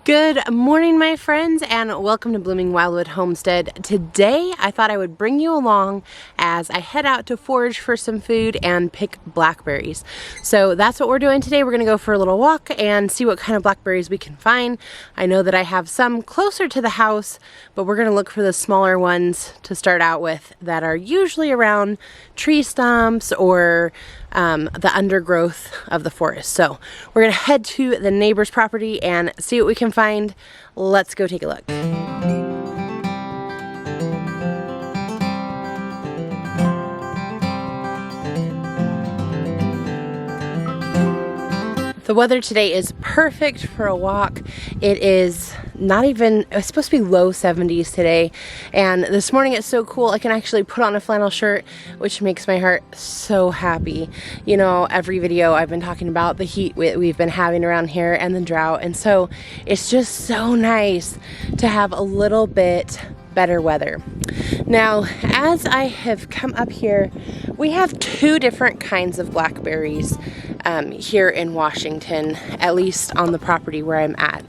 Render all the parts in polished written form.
Good morning, my friends, and welcome to Blooming Wildwood Homestead. Today, I thought I would bring you along as I head out to forage for some food and pick blackberries. So that's what we're doing today. We're going to go for a little walk and see what kind of blackberries we can find. I know that I have some closer to the house, but we're going to look for the smaller ones to start out with that are usually around tree stumps or the undergrowth of the forest. So we're going to head to the neighbor's property and see what we can find. Let's go take a look. The weather today is perfect for a walk. It is not even, it's supposed to be low 70s today. And this morning it's so cool. I can actually put on a flannel shirt, which makes my heart so happy. You know, every video I've been talking about the heat we've been having around here and the drought. And so it's just so nice to have a little bit better weather. Now, as I have come up here, we have two different kinds of blackberries here in Washington, at least on the property where I'm at.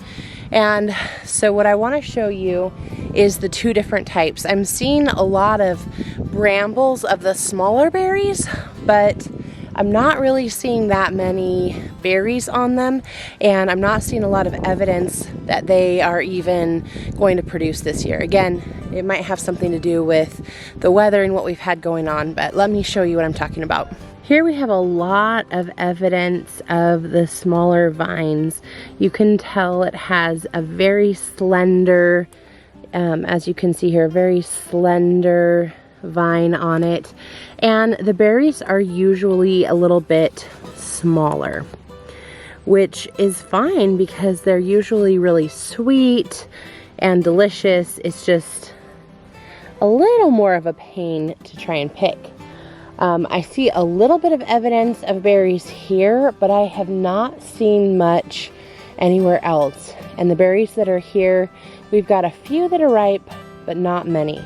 And so what I want to show you is the two different types. I'm seeing a lot of brambles of the smaller berries, but I'm not really seeing that many berries on them, and I'm not seeing a lot of evidence that they are even going to produce this year. Again, it might have something to do with the weather and what we've had going on, but let me show you what I'm talking about. Here we have a lot of evidence of the smaller vines. You can tell it has a very slender, as you can see here, very slender vine on it, and the berries are usually a little bit smaller, which is fine because they're usually really sweet and delicious. It's just a little more of a pain to try and pick. I see a little bit of evidence of berries here, but I have not seen much anywhere else. And the berries that are here, we've got a few that are ripe, but not many.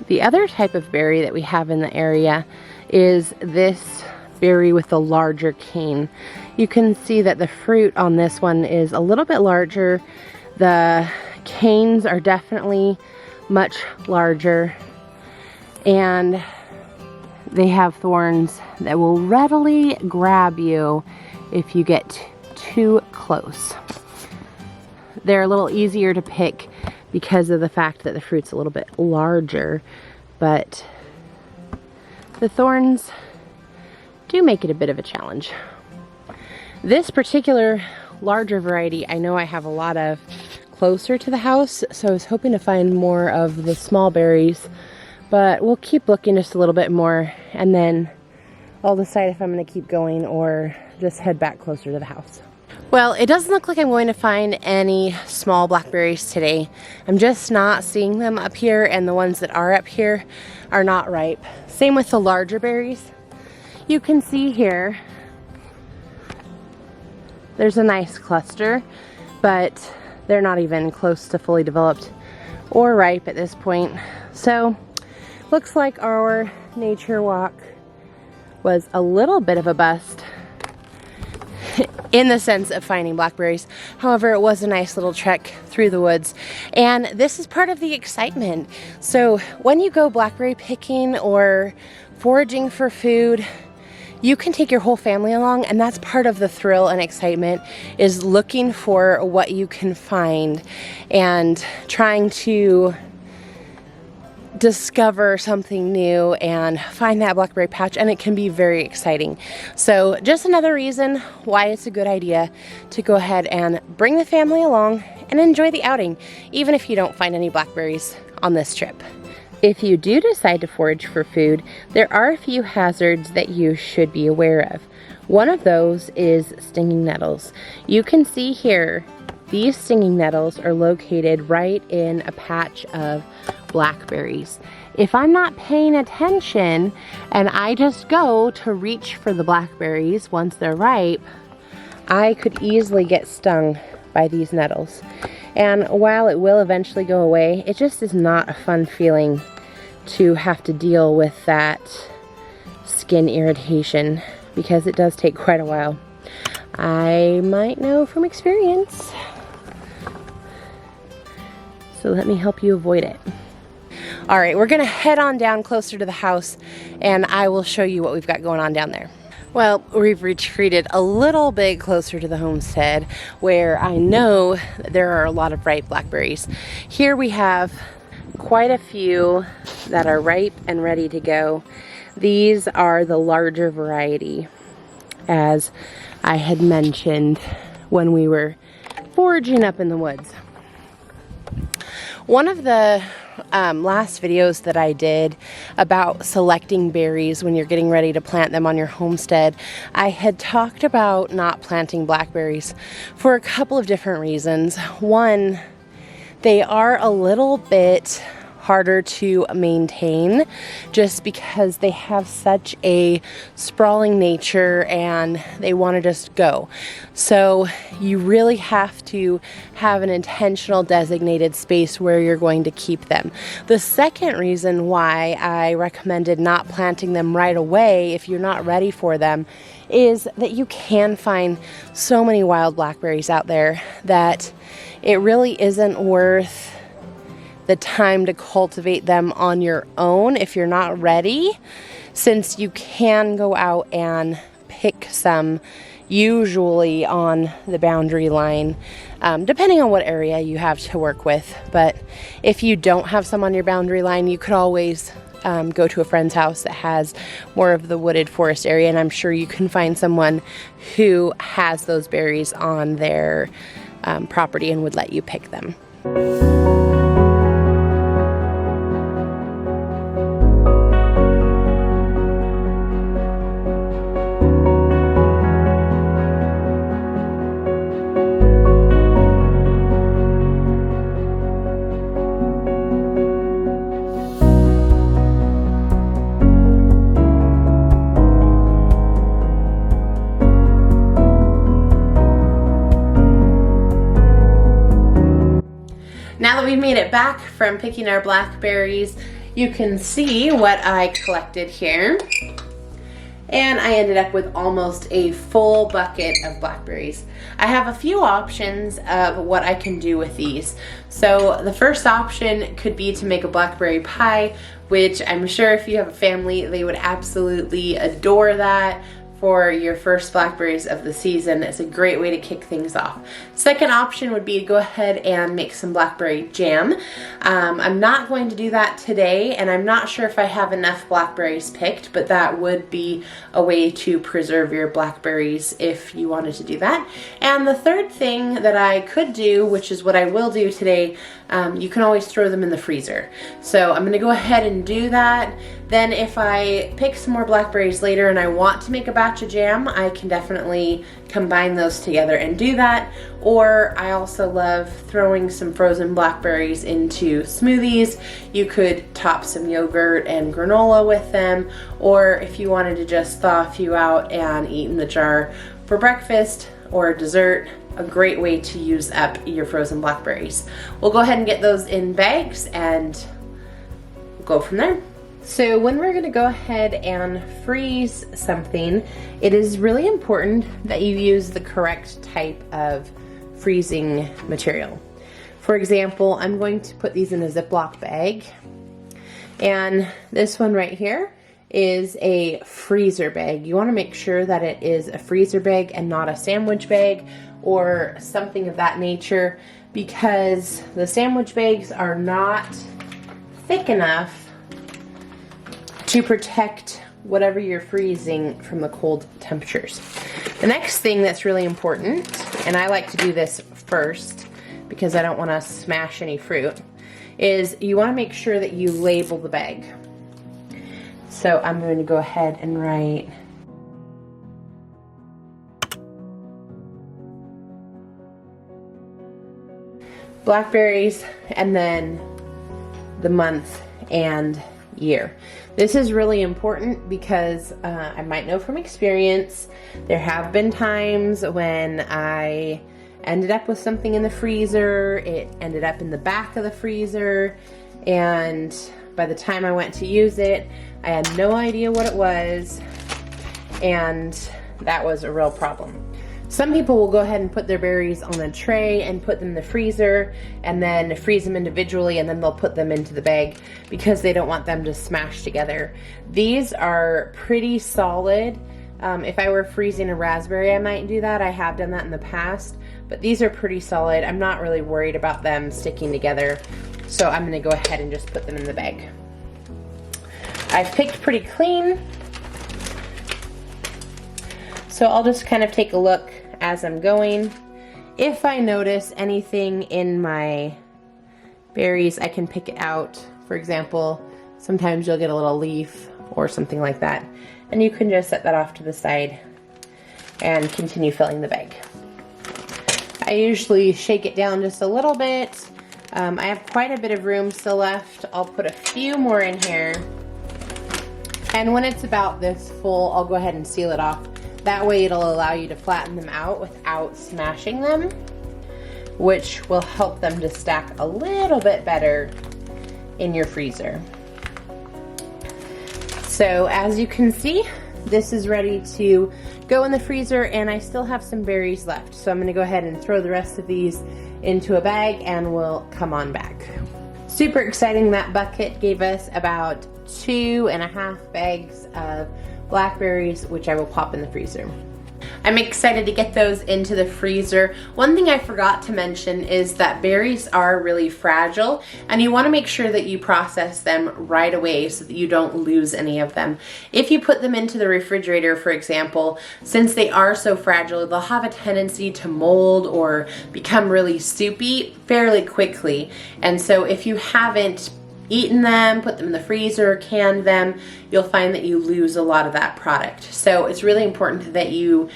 The other type of berry that we have in the area is this berry with the larger cane. You can see that the fruit on this one is a little bit larger. The canes are definitely much larger, and they have thorns that will readily grab you if you get too close. They're a little easier to pick because of the fact that the fruit's a little bit larger, but the thorns do make it a bit of a challenge. This particular larger variety, I know I have a lot of closer to the house, so I was hoping to find more of the small berries, but we'll keep looking just a little bit more, and then I'll decide if I'm going to keep going or just head back closer to the house. Well, it doesn't look like I'm going to find any small blackberries today. I'm just not seeing them up here, and the ones that are up here are not ripe. Same with the larger berries. You can see here there's a nice cluster, but they're not even close to fully developed or ripe at this point. So looks like our nature walk was a little bit of a bust in the sense of finding blackberries. However, it was a nice little trek through the woods, and this is part of the excitement. So when you go blackberry picking or foraging for food, you can take your whole family along, and that's part of the thrill and excitement, is looking for what you can find and trying to discover something new and find that blackberry patch, and it can be very exciting. So just another reason why it's a good idea to go ahead and bring the family along and enjoy the outing, even if you don't find any blackberries on this trip. If you do decide to forage for food, there are a few hazards that you should be aware of. One of those is stinging nettles. You can see here, these stinging nettles are located right in a patch of blackberries. If I'm not paying attention and I just go to reach for the blackberries once they're ripe, I could easily get stung by these nettles. And while it will eventually go away, it just is not a fun feeling to have to deal with that skin irritation, because it does take quite a while. I might know from experience. So let me help you avoid it. All right, we're gonna head on down closer to the house and I will show you what we've got going on down there. Well, we've retreated a little bit closer to the homestead where I know there are a lot of ripe blackberries. Here we have quite a few that are ripe and ready to go. These are the larger variety, as I had mentioned when we were foraging up in the woods. One of the last videos that I did about selecting berries when you're getting ready to plant them on your homestead, I had talked about not planting blackberries for a couple of different reasons. One, they are a little bit harder to maintain just because they have such a sprawling nature and they want to just go. So you really have to have an intentional designated space where you're going to keep them. The second reason why I recommended not planting them right away if you're not ready for them is that you can find so many wild blackberries out there that it really isn't worth the time to cultivate them on your own if you're not ready, since you can go out and pick some usually on the boundary line, depending on what area you have to work with. But if you don't have some on your boundary line, you could always go to a friend's house that has more of the wooded forest area, and I'm sure you can find someone who has those berries on their property and would let you pick them. Now that we've made it back from picking our blackberries, you can see what I collected here. And I ended up with almost a full bucket of blackberries. I have a few options of what I can do with these. So the first option could be to make a blackberry pie, which I'm sure if you have a family, they would absolutely adore that. For your first blackberries of the season, it's a great way to kick things off. Second option would be to go ahead and make some blackberry jam. I'm not going to do that today, and I'm not sure if I have enough blackberries picked, but that would be a way to preserve your blackberries if you wanted to do that. And the third thing that I could do, which is what I will do today, you can always throw them in the freezer. So I'm gonna go ahead and do that. Then if I pick some more blackberries later and I want to make a batch of jam, I can definitely combine those together and do that. Or I also love throwing some frozen blackberries into smoothies. You could top some yogurt and granola with them, or if you wanted to just thaw a few out and eat in the jar for breakfast or dessert, a great way to use up your frozen blackberries. We'll go ahead and get those in bags and go from there. So when we're gonna go ahead and freeze something, it is really important that you use the correct type of freezing material. For example, I'm going to put these in a Ziploc bag, and this one right here is a freezer bag. You wanna make sure that it is a freezer bag and not a sandwich bag or something of that nature, because the sandwich bags are not thick enough to protect whatever you're freezing from the cold temperatures. The next thing that's really important, and I like to do this first because I don't want to smash any fruit, is you want to make sure that you label the bag. So I'm going to go ahead and write blackberries and then the month and year. This is really important because I might know from experience, there have been times when I ended up with something in the freezer, it ended up in the back of the freezer, and by the time I went to use it, I had no idea what it was, and that was a real problem. Some people will go ahead and put their berries on a tray and put them in the freezer and then freeze them individually, and then they'll put them into the bag because they don't want them to smash together. These are pretty solid. If I were freezing a raspberry, I might do that. I have done that in the past, but these are pretty solid. I'm not really worried about them sticking together, so I'm gonna go ahead and just put them in the bag. I've picked pretty clean, so I'll just kind of take a look as I'm going. If I notice anything in my berries, I can pick it out. For example, sometimes you'll get a little leaf or something like that, and you can just set that off to the side and continue filling the bag. I usually shake it down just a little bit. I have quite a bit of room still left. I'll put a few more in here, and when it's about this full, I'll go ahead and seal it off. That way it'll allow you to flatten them out without smashing them, which will help them to stack a little bit better in your freezer. So as you can see, this is ready to go in the freezer, and I still have some berries left. So I'm gonna go ahead and throw the rest of these into a bag and we'll come on back. Super exciting, that bucket gave us about 2.5 bags of blackberries, which I will pop in the freezer. I'm excited to get those into the freezer. One thing I forgot to mention is that berries are really fragile, and you want to make sure that you process them right away so that you don't lose any of them. If you put them into the refrigerator, for example, since they are so fragile, they'll have a tendency to mold or become really soupy fairly quickly. And so if you haven't eaten them, put them in the freezer, canned them, you'll find that you lose a lot of that product. So it's really important that you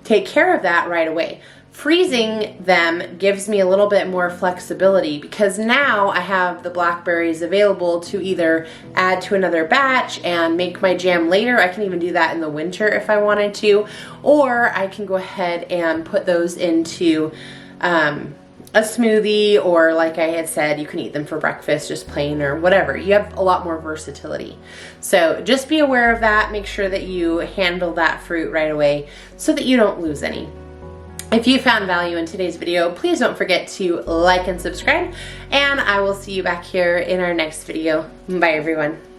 take care of that right away. Freezing them gives me a little bit more flexibility because now I have the blackberries available to either add to another batch and make my jam later. I can even do that in the winter if I wanted to, or I can go ahead and put those into a smoothie, or like I had said, you can eat them for breakfast, just plain or whatever. You have a lot more versatility. So just be aware of that. Make sure that you handle that fruit right away so that you don't lose any. If you found value in today's video, please don't forget to like and subscribe, and I will see you back here in our next video. Bye everyone.